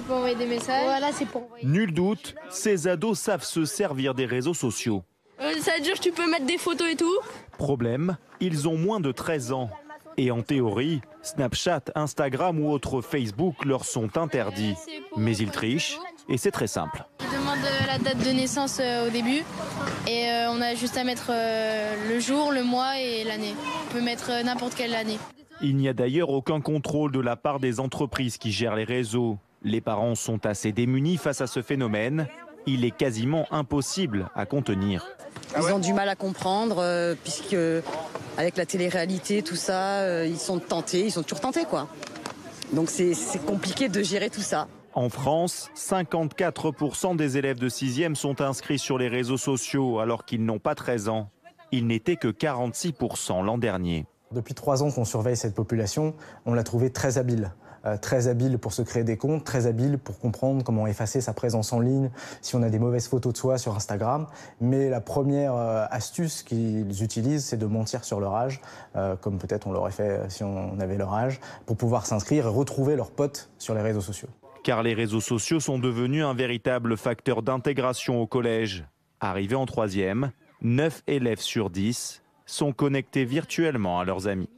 peux envoyer des messages. Voilà, c'est pour envoyer. Nul doute, ces ados savent se servir des réseaux sociaux. Ça veut dire que tu peux mettre des photos et tout. Problème, ils ont moins de 13 ans. Et en théorie, Snapchat, Instagram ou autres Facebook leur sont interdits. Mais ils trichent et c'est très simple. Ils demandent la date de naissance au début et on a juste à mettre le jour, le mois et l'année. On peut mettre n'importe quelle année. Il n'y a d'ailleurs aucun contrôle de la part des entreprises qui gèrent les réseaux. Les parents sont assez démunis face à ce phénomène. Il est quasiment impossible à contenir. Ils ont du mal à comprendre puisque avec la télé-réalité, tout ça, ils sont tentés, ils sont toujours tentés quoi. Donc c'est compliqué de gérer tout ça. En France, 54% des élèves de 6e sont inscrits sur les réseaux sociaux alors qu'ils n'ont pas 13 ans. Ils n'étaient que 46% l'an dernier. Depuis 3 ans qu'on surveille cette population, on l'a trouvé très habile. Très habile pour se créer des comptes, très habile pour comprendre comment effacer sa présence en ligne si on a des mauvaises photos de soi sur Instagram. Mais la première astuce qu'ils utilisent, c'est de mentir sur leur âge, comme peut-être on l'aurait fait si on avait leur âge, pour pouvoir s'inscrire et retrouver leurs potes sur les réseaux sociaux. Car les réseaux sociaux sont devenus un véritable facteur d'intégration au collège. Arrivés en 3e, 9 élèves sur 10 sont connectés virtuellement à leurs amis.